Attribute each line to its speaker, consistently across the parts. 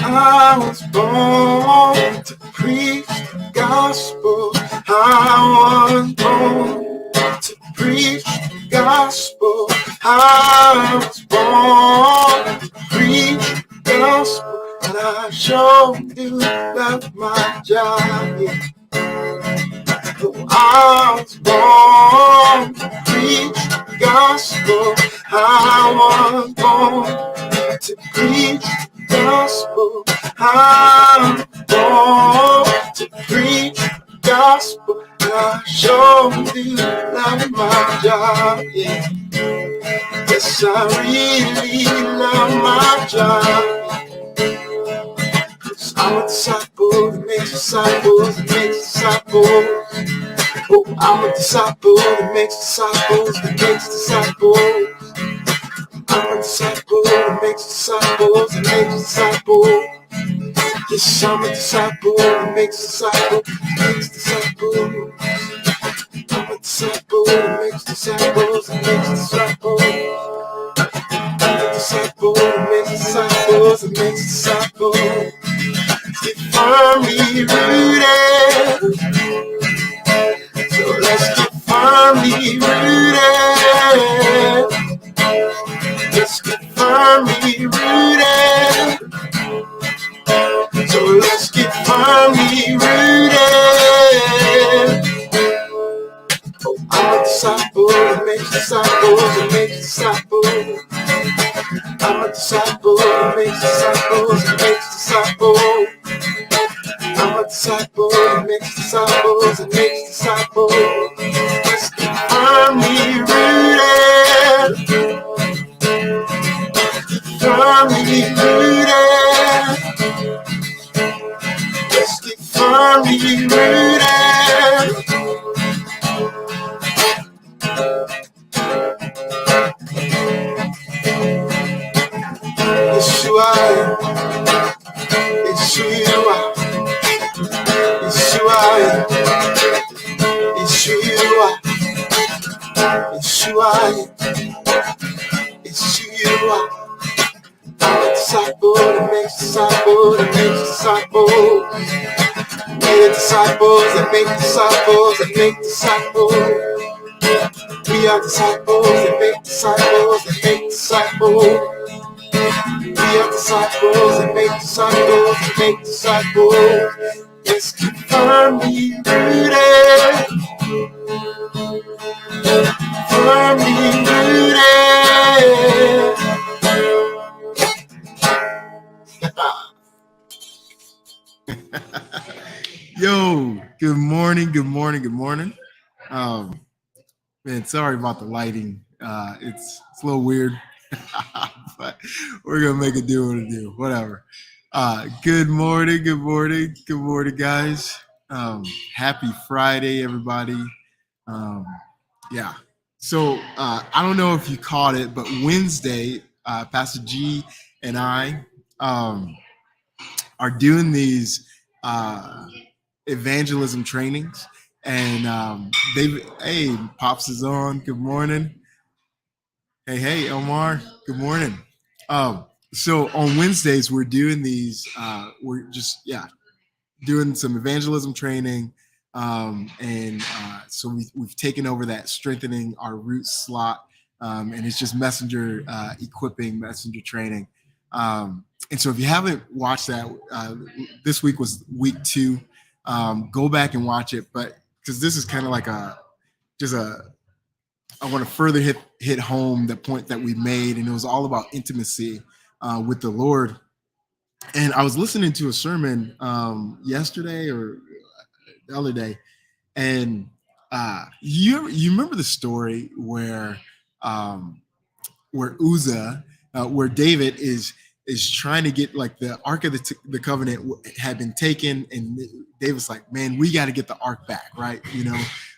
Speaker 1: I was born to preach the gospel. I was born to preach the gospel. I was born to preach the gospel. And I sure do love my job. Yeah. I was born to preach the gospel. I was born to preach the gospel. I'm born to preach the gospel. And I sure do love my job. Yeah. Yes, I really love my job. I'm a disciple that makes disciples that makes disciples. Oh, I'm a disciple that makes disciples that makes disciples. I'm a disciple that makes disciples that makes disciples. Yes, I'm a disciple that makes disciples that makes disciples. I'm a disciple that makes disciples that makes disciples. I'm a disciple that makes disciples that makes disciples. Get firmly rooted. So let's get firmly rooted. Let's get firmly rooted. So let's get firmly rooted. Oh, I'm a disciple that makes disciples that makes disciples. I'm a disciple that makes disciples that makes disciples. I'm a disciple that makes disciples that makes disciples. Let's get firmly rooted. Firmly rooted. Let's get firmly rooted. Yeshua, Yeshua, Yeshua, Yeshua, Yeshua, Yeshua. I'm a disciple that makes disciples that makes disciples. We are disciples that make disciples that make disciples. We are disciples that make disciples that make disciples. We are disciples that make disciples that make disciples. Let's keep firmly rooted. Firmly rooted.
Speaker 2: Yo, good morning, good morning, good morning. Man, sorry about the lighting. It's a little weird, but we're gonna make it do what it do. Whatever. Good morning, good morning, good morning, guys. Happy Friday, everybody. Yeah. So I don't know if you caught it, but Wednesday, Pastor G and I are doing these evangelism trainings, and hey, Pops is on. Good morning. Hey, Omar. Good morning. So on Wednesdays we're doing these. We're just doing some evangelism training, and so we've taken over that strengthening our roots slot, and it's just messenger equipping, messenger training. And so if you haven't watched that, this week was week 2. Go back and watch it, but because this is kind of like I want to further hit home the point that we made, and it was all about intimacy with the Lord. And I was listening to a sermon yesterday or the other day, and you remember the story where Uzzah, where David is trying to get, like, the Ark of the Covenant had been taken, and David's like, man, we got to get the Ark back, right?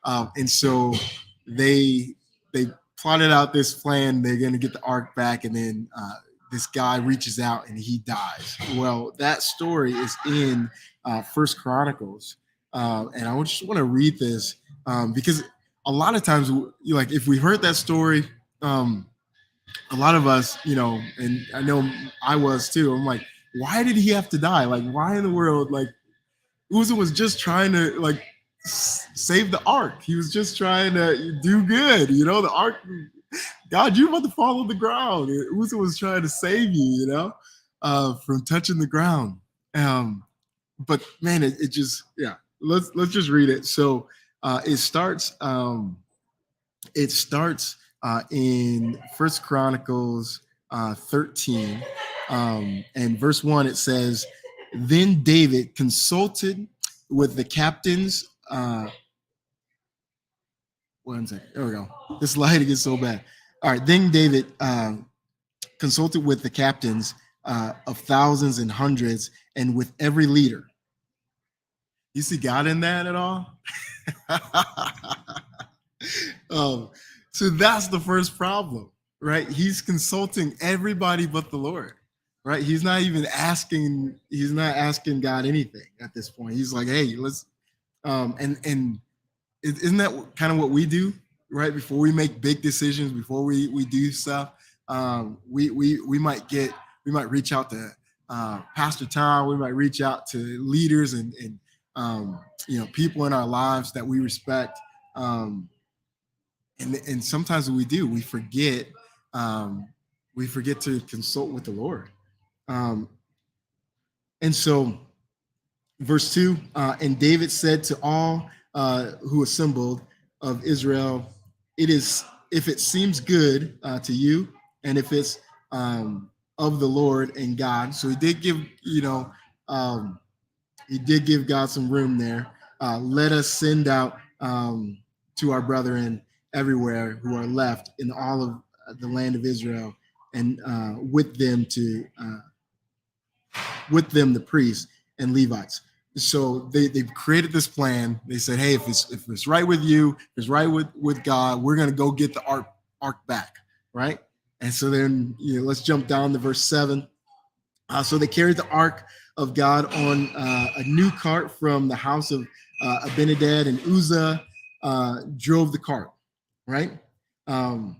Speaker 2: And so they plotted out this plan. They're going to get the Ark back, and then this guy reaches out and he dies. Well, that story is in First Chronicles, and I just want to read this because a lot of times, if we heard that story, a lot of us, and I know I was too. I'm like, why did he have to die? Like, why in the world? Like, Uzzah was just trying to like save the ark. He was just trying to do good. The ark. God, you're about to fall on the ground. Uzzah was trying to save you, from touching the ground. But man, it just yeah. Let's just read it. So it starts. In First Chronicles 13, and verse 1. It says, "Then David consulted with the captains." One second. There we go. This lighting is so bad. All right. Then David consulted with the captains of thousands and hundreds, and with every leader. You see God in that at all? So that's the first problem, right? He's consulting everybody but the Lord, right? He's not asking God anything at this point. He's like, hey, let's, and isn't that kind of what we do, right? Before we make big decisions, before we do stuff, we might reach out to Pastor Tom, we might reach out to leaders and people in our lives that we respect. And sometimes we do, we forget to consult with the Lord. And so verse 2, and David said to all who assembled of Israel, if it seems good to you, and if it's of the Lord and God. So he did give God some room there. Let us send out to our brethren everywhere who are left in all of the land of Israel, and with them the priests and Levites. So they've created this plan. They said, hey, if it's right with you, if it's right with God, we're going to go get the ark back, right? And so then let's jump down to verse 7. So they carried the ark of God on a new cart from the house of Abinadab, and Uzzah drove the cart, right? And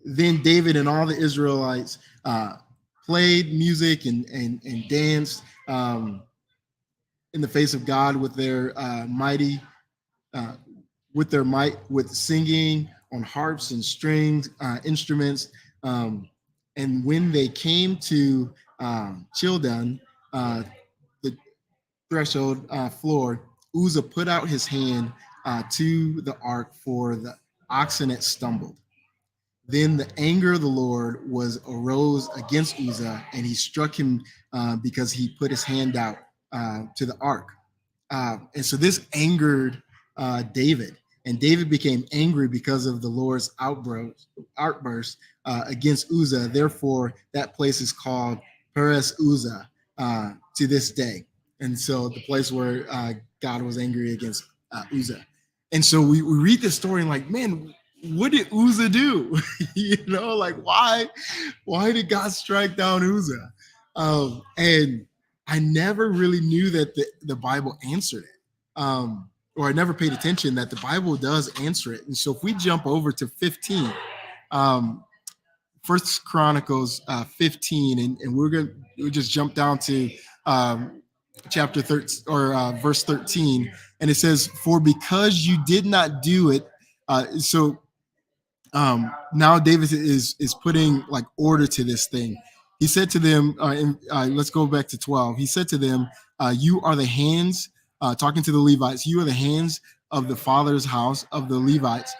Speaker 2: then David and all the Israelites played music and danced in the face of God with their might, with singing on harps and strings instruments. And when they came to Childon, the threshold floor, Uzzah put out his hand to the ark, for the oxen had stumbled. Then the anger of the Lord arose against Uzzah, and he struck him because he put his hand out to the ark. And so this angered David, and David became angry because of the Lord's outburst against Uzzah. Therefore, that place is called Perez Uzzah to this day. And so the place where God was angry against Uzzah. And so we read this story and like, man, what did Uzzah do? Like why did God strike down Uzzah? And I never really knew that the Bible answered it. Or I never paid attention that the Bible does answer it. And so if we jump over to 15, First Chronicles 15, and we'll just jump down to chapter 13 or verse 13, and it says, "For because you did not do it," now David is putting like order to this thing. He said to them, let's go back to 12. He said to them, "You are the hands," talking to the Levites. "You are the hands of the father's house of the Levites.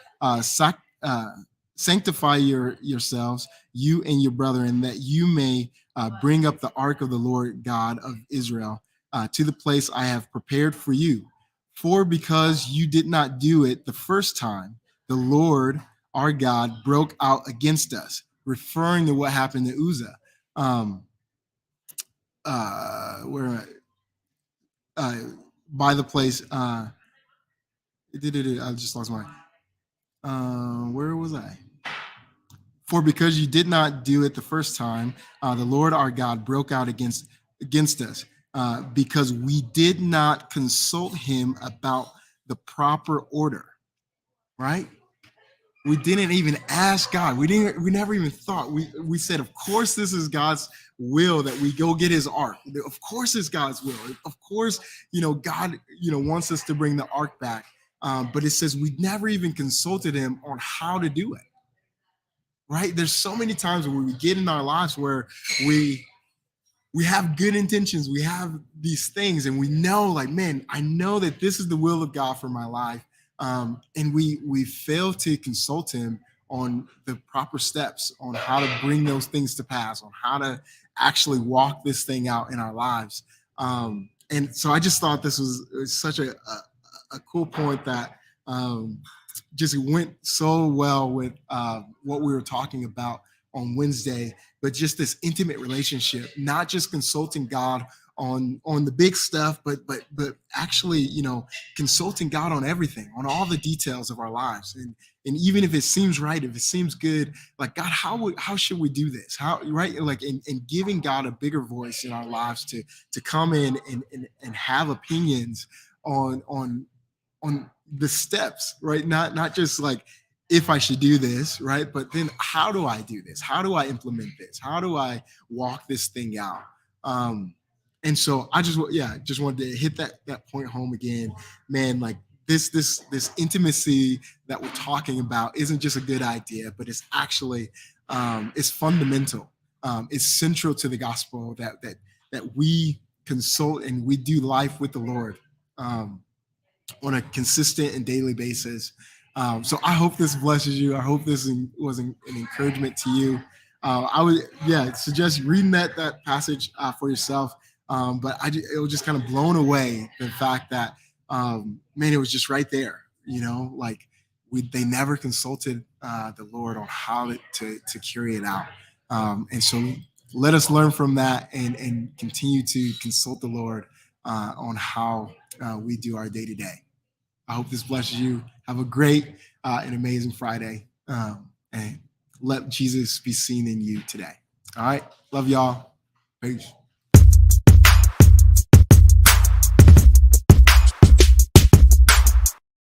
Speaker 2: Sanctify yourselves, you and your brethren, that you may bring up the ark of the Lord God of Israel to the place I have prepared for you. For because you did not do it the first time, the Lord our God broke out against us," referring to what happened to Uzzah. By the place, I just lost my. Where was I? "For because you did not do it the first time, the Lord our God broke out against us, because we did not consult him about the proper order." Right? We didn't even ask God. We never even thought. We said, of course, this is God's will that we go get his ark. Of course, it's God's will. Of course, God, wants us to bring the ark back. But it says we never even consulted him on how to do it. Right? There's so many times when we get in our lives where we have good intentions, we have these things, and we know, like, man, I know that this is the will of God for my life. And we fail to consult him on the proper steps on how to bring those things to pass, on how to actually walk this thing out in our lives. And so I just thought this was such a cool point that just went so well with what we were talking about on Wednesday, but just this intimate relationship, not just consulting God on the big stuff, but actually, consulting God on everything, on all the details of our lives. And even if it seems right, if it seems good, like, God, how should we do this? How, right? Like, and giving God a bigger voice in our lives to come in and have opinions on the steps, right? Not just like, if I should do this, right? But then how do I do this? How do I implement this? How do I walk this thing out? And so I just wanted to hit that point home again, man. Like, this intimacy that we're talking about isn't just a good idea, but it's actually it's fundamental. It's central to the gospel that we consult and we do life with the Lord on a consistent and daily basis. So I hope this blesses you. I hope this was an encouragement to you. I would suggest reading that passage for yourself. But it was just kind of blown away the fact that man, it was just right there. Like, they never consulted the Lord on how to carry it out. And so let us learn from that and continue to consult the Lord on how we do our day to day. I hope this blesses you. Have a great and amazing Friday. And let Jesus be seen in you today. All right. Love y'all. Peace.